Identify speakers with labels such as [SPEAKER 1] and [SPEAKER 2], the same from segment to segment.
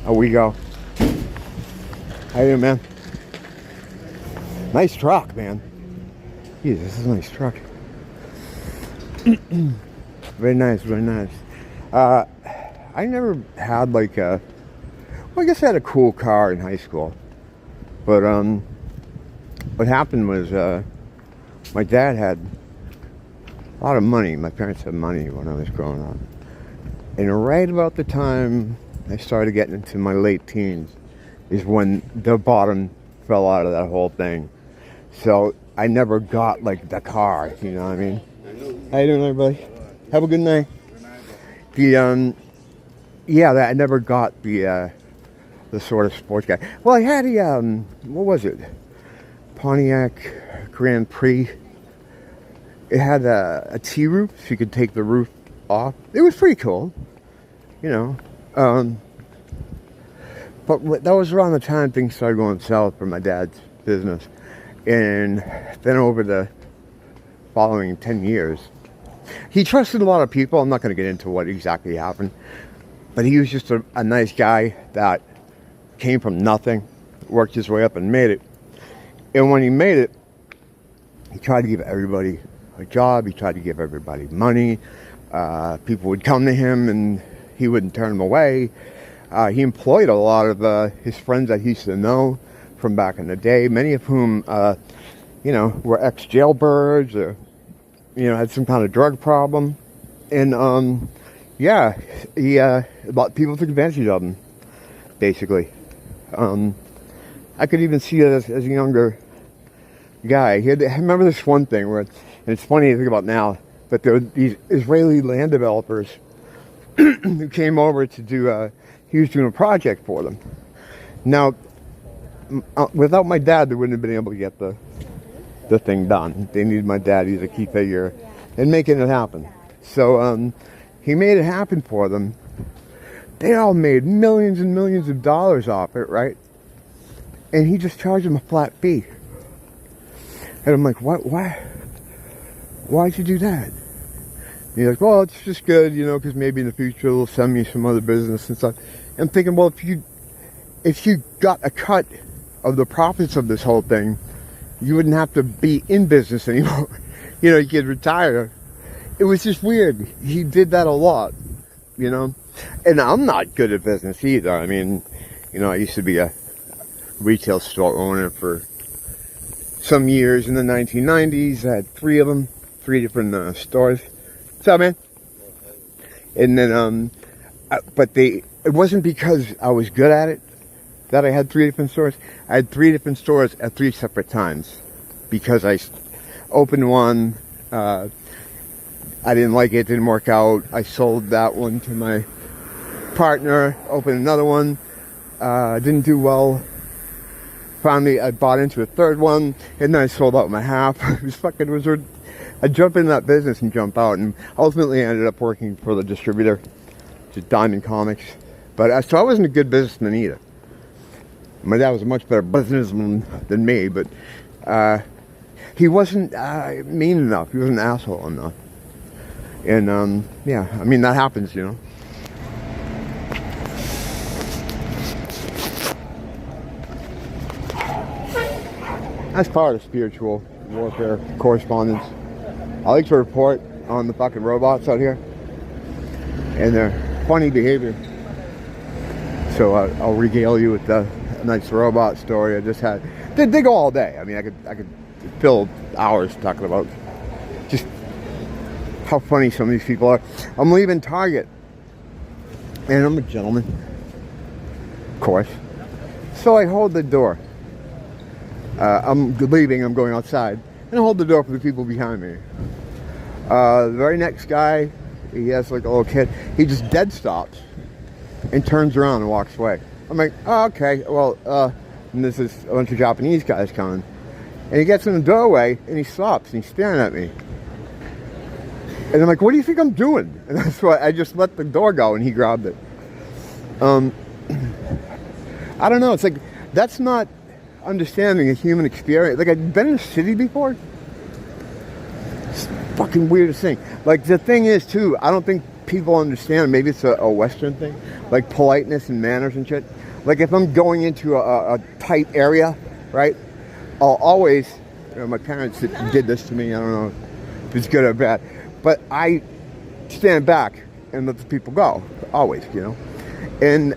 [SPEAKER 1] Oh, we go. How you doing, man? Nice truck, man. Jeez, this is a nice truck. Very nice, very nice. I never had like a... Well, I guess I had a cool car in high school. But, what happened was, my dad had a lot of money. My parents had money when I was growing up. And right about the time I started getting into my late teens is when the bottom fell out of that whole thing. So I never got like the car, you know what I mean? How you doing, everybody? Have a good night. I never got the sort of sports guy. Well, I had a what was it? Pontiac Grand Prix. It had a T-roof, so you could take the roof off. It was pretty cool, you know. But that was around the time things started going south for my dad's business. And then over the following 10 years, he trusted a lot of people. I'm not going to get into what exactly happened. But he was just a nice guy that came from nothing, worked his way up and made it. And when he made it, he tried to give everybody a job. He tried to give everybody money. People would come to him and he wouldn't turn them away. He employed a lot of his friends that he used to know from back in the day, many of whom, were ex-jailbirds or, had some kind of drug problem. And, people took advantage of him, basically. I could even see it as a younger guy. I remember this one thing where, and it's funny to think about now, but there were these Israeli land developers who came over to do, he was doing a project for them. Now, without my dad, they wouldn't have been able to get the thing done. They needed my dad. He's a key figure in making it happen. So he made it happen for them. They all made millions and millions of dollars off it, right? And he just charged them a flat fee. And I'm like, what? Why'd you do that? And he's like, well, it's just good, because maybe in the future they'll send me some other business and stuff. And I'm thinking, well, if you got a cut of the profits of this whole thing, you wouldn't have to be in business anymore. You could retire. It was just weird. He did that a lot, And I'm not good at business either. I mean, I used to be a retail store owner for some years in the 1990s. I had 3 of them, 3 different stores. What's up, man? And then, it wasn't because I was good at it that I had 3 different stores. I had 3 different stores at 3 separate times because I opened one, I didn't like it, didn't work out. I sold that one to my partner, opened another one, didn't do well. Finally, I bought into a 3rd one, and then I sold out my half. It was fucking wizard. I jump into that business and jump out, and ultimately I ended up working for the distributor, just Diamond Comics. But so I wasn't a good businessman either. My dad was a much better businessman than me, but he wasn't mean enough. He wasn't an asshole enough. And that happens, That's part of spiritual warfare correspondence. I like to report on the fucking robots out here and their funny behavior. So I'll regale you with a nice robot story I just had. They go all day. I mean, I could fill hours talking about just how funny some of these people are. I'm leaving Target, and I'm a gentleman, of course. So I hold the door. I'm leaving, I'm going outside, and I hold the door for the people behind me. The very next guy, he has like a little kid, he just dead stops and turns around and walks away. I'm like, oh, okay, well, and this is a bunch of Japanese guys coming. And he gets in the doorway, and he stops, and he's staring at me. And I'm like, what do you think I'm doing? And that's why I just let the door go, and he grabbed it. I don't know, it's like, that's not understanding a human experience. Like, I've been in a city before. It's the fucking weirdest thing. Like, the thing is, too, I don't think people understand, maybe it's a Western thing, like politeness and manners and shit. Like if I'm going into a tight area, right, I'll always, my parents did this to me, I don't know if it's good or bad, but I stand back and let the people go, always, and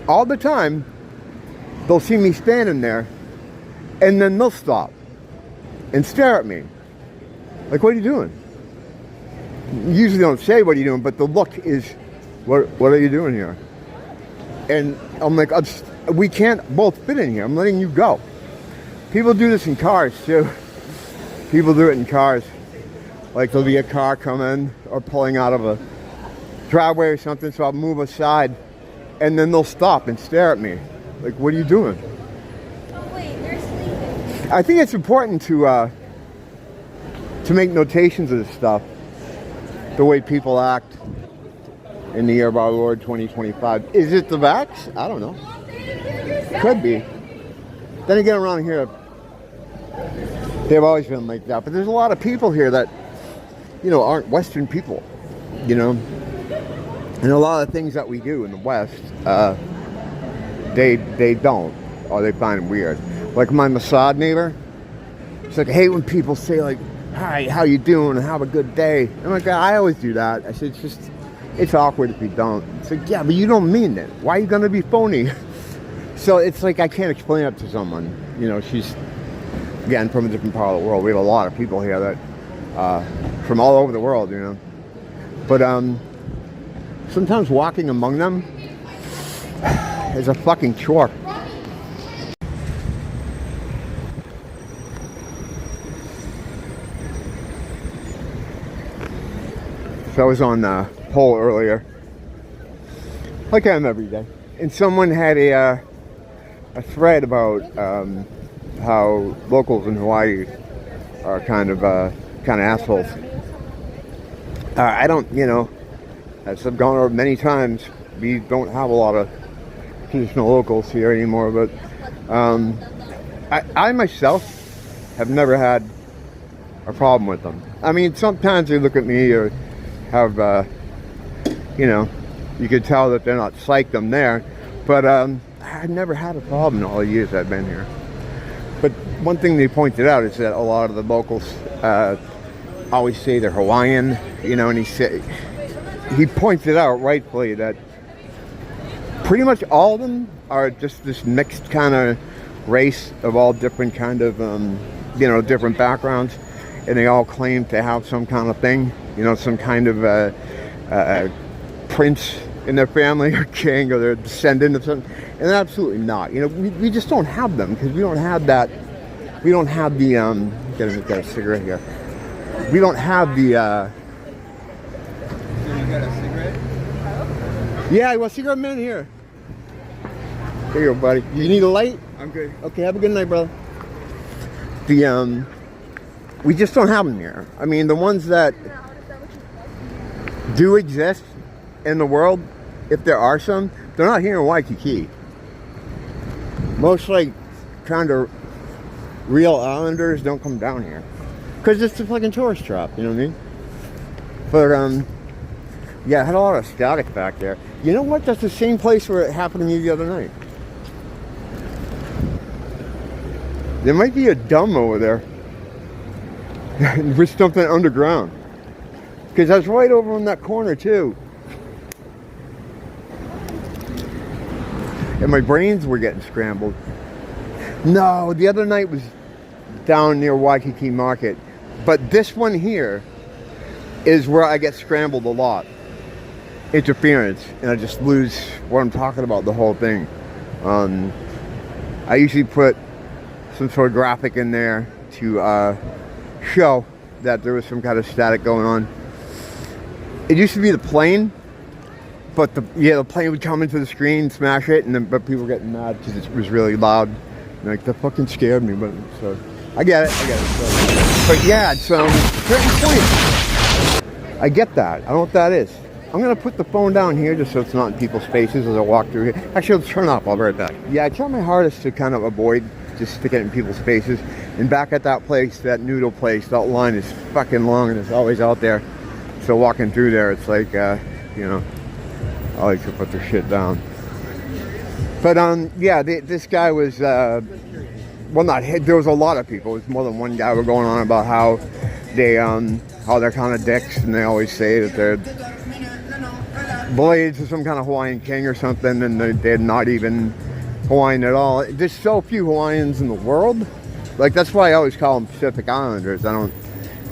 [SPEAKER 1] all the time they'll see me standing there and then they'll stop and stare at me like, what are you doing? Usually don't say what are you doing, but the look is, what are you doing here? And I'm like, we can't both fit in here, I'm letting you go. People do this in cars too. People do it in cars. Like there'll be a car coming or pulling out of a driveway or something, so I'll move aside and then they'll stop and stare at me. Like, what are you doing?
[SPEAKER 2] Oh wait, they're sleeping.
[SPEAKER 1] I think it's important to make notations of this stuff. The way people act in the year of our Lord 2025. Is it the vax? I don't know. Could be. Then again, around here, they've always been like that. But there's a lot of people here that, aren't Western people, And a lot of things that we do in the West, they don't, or they find weird. Like my Mossad neighbor, it's like, I hate when people say like, hi, how you doing? Have a good day. I'm like, I always do that. I said, it's awkward if you don't. It's like, yeah, but you don't mean it. Why are you going to be phony? So it's like, I can't explain it to someone. She's, again, from a different part of the world. We have a lot of people here that, from all over the world, But sometimes walking among them is a fucking chore. So I was on the poll earlier, like I am every day, and someone had a thread about how locals in Hawaii are kind of assholes. I don't, as I've gone over many times, we don't have a lot of traditional locals here anymore, but I myself have never had a problem with them. I mean, sometimes they look at me or have, you could tell that they're not psyched I'm there, but I've never had a problem in all the years I've been here. But one thing they pointed out is that a lot of the locals always say they're Hawaiian, and he pointed out rightfully that pretty much all of them are just this mixed kind of race of all different kind of, different backgrounds, and they all claim to have some kind of thing, some kind of prince in their family or king or their descendant of something, and they're absolutely not. We just don't have them because we don't have that. We don't have the get a cigarette here. We don't have the.
[SPEAKER 3] So you got a cigarette?
[SPEAKER 1] Yeah, well, cigarette man here. Here you go, buddy. You need a light?
[SPEAKER 3] I'm good.
[SPEAKER 1] Okay, have a good night, brother. We just don't have them here. I mean, the ones that do exist in the world, if there are some, they're not here in Waikiki. Most kind of real islanders don't come down here because it's a fucking tourist trap. You know what I mean? But yeah, I had a lot of static back there. You know what? That's the same place where it happened to me the other night. There might be a dumb over there. We're something underground. Because I was right over in that corner too. And my brains were getting scrambled. No, the other night was down near Waikiki Market. But this one here is where I get scrambled a lot. Interference. And I just lose what I'm talking about the whole thing. I usually put some sort of graphic in there to show that there was some kind of static going on. It used to be the plane, but the plane would come into the screen, smash it, but people were getting mad because it was really loud. Like, that fucking scared me, but so I get it. So, but yeah, at some certain point, I get that. I don't know what that is. I'm gonna put the phone down here just so it's not in people's faces as I walk through here. Actually, let's turn it off. I'll be right back. Yeah, I try my hardest to kind of avoid just sticking it in people's faces. And back at that place, that noodle place, that line is fucking long and it's always out there. So walking through there, it's like, you know, I like to put their shit down. But yeah, this guy was, well, not hit. There was a lot of people. It was more than one guy were going on about how they're kind of dicks, and they always say that they're blades of some kind of Hawaiian king or something, and they're not even Hawaiian at all. There's so few Hawaiians in the world. Like, that's why I always call them Pacific Islanders. I don't,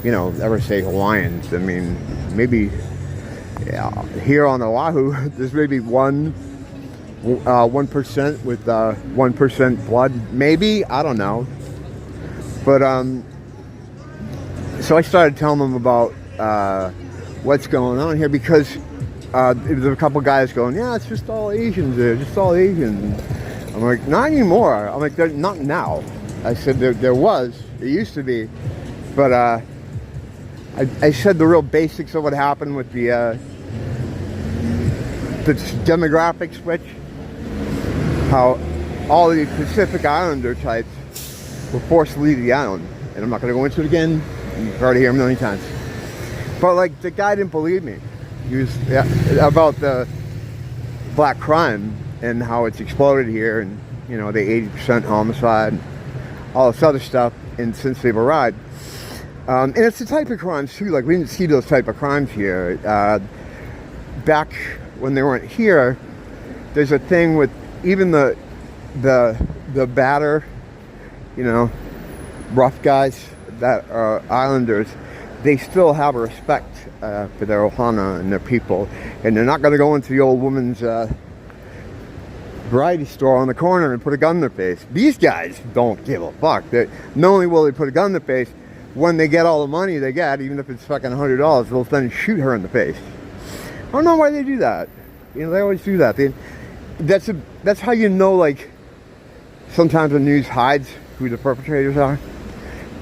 [SPEAKER 1] you know, ever say Hawaiians. I mean, maybe here on Oahu, there's maybe 1% with 1% blood. Maybe, I don't know. But so I started telling them about what's going on here, because there were a couple guys going, yeah, it's just all Asians there, just all Asians. I'm like, not anymore. I'm like, they're not now. I said there was, it used to be, but I said the real basics of what happened with the demographic switch, how all the Pacific Islander types were forced to leave the island, and I'm not going to go into it again. You've heard it here a million times. But like, the guy didn't believe me. He was about the black crime and how it's exploded here, and you know, the 80% homicide, and all this other stuff, and since they've arrived. And it's the type of crimes too, like we didn't see those type of crimes here. Back when they weren't here, there's a thing with even the badder, you know, rough guys that are islanders, they still have a respect for their ohana and their people, and they're not going to go into the old woman's variety store on the corner and put a gun in their face. These guys don't give a fuck. Not only will they put a gun in their face, when they get all the money they get, even if it's fucking $100, they'll then shoot her in the face. I don't know why they do that. You know, they always do that. That's how you know, like, sometimes the news hides who the perpetrators are.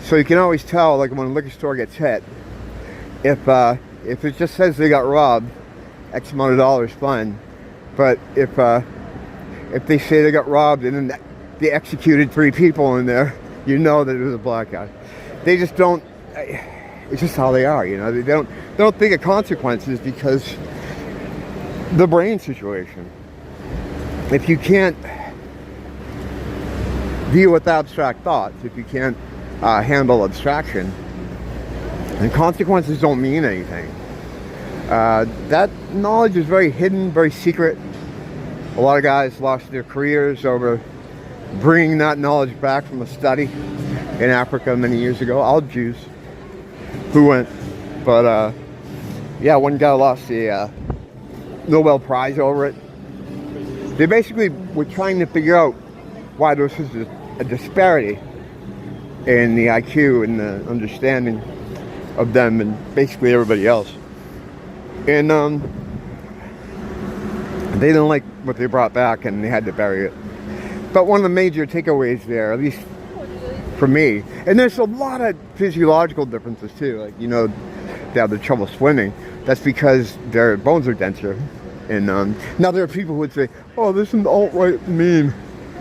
[SPEAKER 1] So you can always tell, like, when a liquor store gets hit, if it just says they got robbed, X amount of dollars, fine. But if they say they got robbed and then they executed 3 people in there, you know that it was a black guy. They just don't. It's just how they are, you know. They don't think of consequences because the brain situation. If you can't deal with abstract thoughts, if you can't handle abstraction, then consequences don't mean anything. That knowledge is very hidden, very secret. A lot of guys lost their careers over bringing that knowledge back from a study in Africa many years ago. All Jews who went. But yeah, one guy lost the Nobel Prize over it. They basically were trying to figure out why there was such a disparity in the IQ and the understanding of them and basically everybody else. And they didn't like what they brought back, and they had to bury it. But one of the major takeaways there, at least for me, and there's a lot of physiological differences too. Like, you know, they have the trouble swimming. That's because their bones are denser. And now there are people who would say, "Oh, this is an alt-right meme.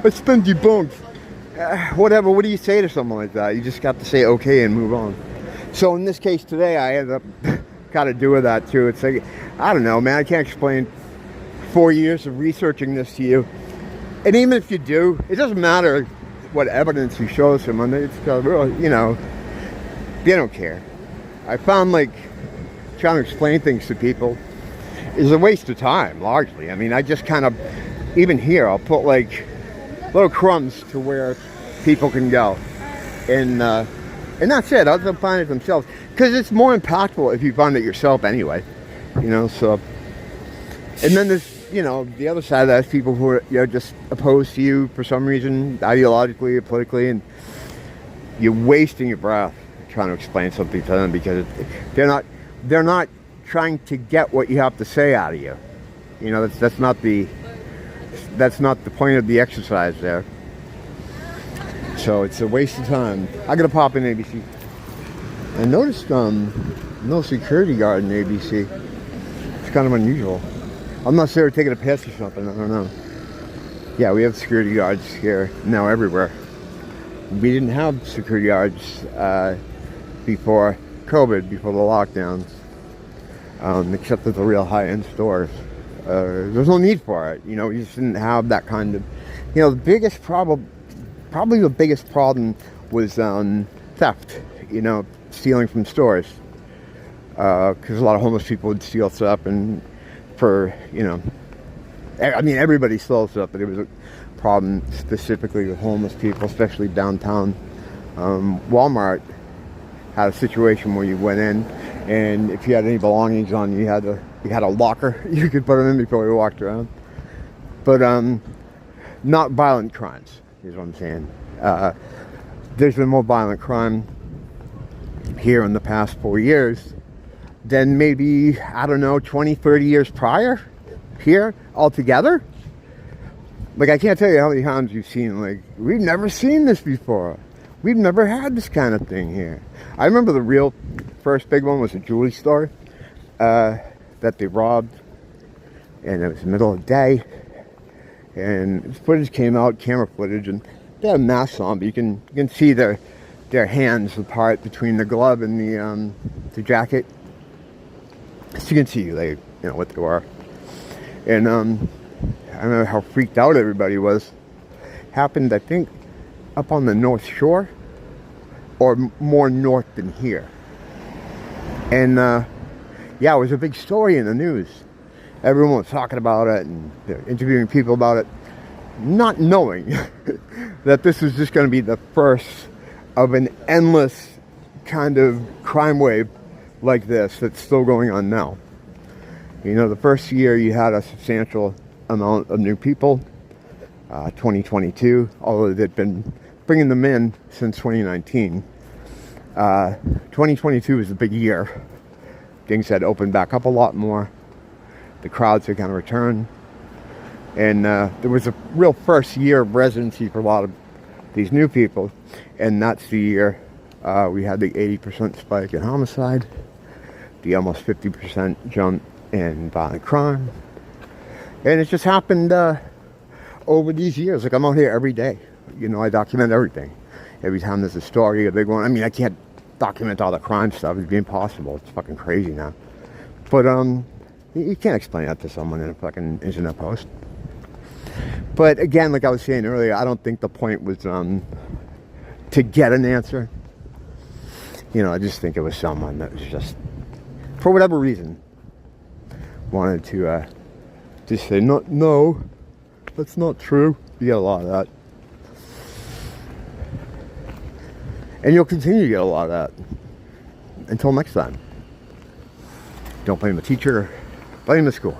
[SPEAKER 1] It's been debunked." Whatever. What do you say to someone like that? You just got to say okay and move on. So in this case today, I ended up got to do with that too. It's like, I don't know, man. I can't explain 4 years of researching this to you. And even if you do, it doesn't matter what evidence you show someone. It's, you know, they don't care. I found, like, trying to explain things to people is a waste of time, largely. I mean, I just kind of, even here, I'll put, like, little crumbs to where people can go. And that's it. I'll find it themselves. Because it's more impactful if you find it yourself anyway. You know, so. And then there's, you know, the other side of that is people who are, you know, just opposed to you for some reason, ideologically or politically, and you're wasting your breath trying to explain something to them because they're not trying to get what you have to say out of you. You know, that's not the point of the exercise there. So it's a waste of time. I gotta pop in ABC. I noticed no security guard in ABC. It's kind of unusual. I'm not sure they're taking a piss or something. I don't know. Yeah, we have security guards here now everywhere. We didn't have security guards before COVID, before the lockdowns. except at the real high-end stores. There's no need for it. You know, you just didn't have that kind of, you know, the biggest problem, probably the biggest problem was theft, you know, stealing from stores. Because a lot of homeless people would steal stuff, and for, you know, I mean, everybody stole stuff, but it was a problem specifically with homeless people, especially downtown. Walmart had a situation where you went in, and if you had any belongings on you, you had a locker you could put them in before you walked around. But not violent crimes is what I'm saying. There's been more violent crime here in the past 4 years than maybe, I don't know, 20, 30 years prior here altogether. Like, I can't tell you how many times you've seen, like, we've never seen this before. We've never had this kind of thing here. I remember the real first big one was a jewelry store that they robbed, and it was the middle of the day, and footage came out, camera footage, and they had masks on, but you can see their hands apart between the glove and the jacket. So you can see, like, you know, what they were. And I remember how freaked out everybody was. Happened, I think, up on the North Shore, or more north than here. And yeah, it was a big story in the news. Everyone was talking about it and interviewing people about it, not knowing that this was just going to be the first of an endless kind of crime wave like this that's still going on now. You know, the first year you had a substantial amount of new people, 2022, although they've been bringing them in since 2019. 2022 was a big year. Things had opened back up a lot more. The crowds had kind of returned. And there was a real first year of residency for a lot of these new people. And that's the year we had the 80% spike in homicide, the almost 50% jump in violent crime. And it just happened over these years. Like, I'm out here every day. You know, I document everything. Every time there's a story, a big one. I mean, I can't document all the crime stuff. It'd be impossible. It's fucking crazy now. But you can't explain that to someone in a fucking internet post. But again, like I was saying earlier, I don't think the point was to get an answer. You know, I just think it was someone that was just, for whatever reason, wanted to just say, no, that's not true. You get a lot of that. And you'll continue to get a lot of that until next time. Don't blame the teacher, blame the school.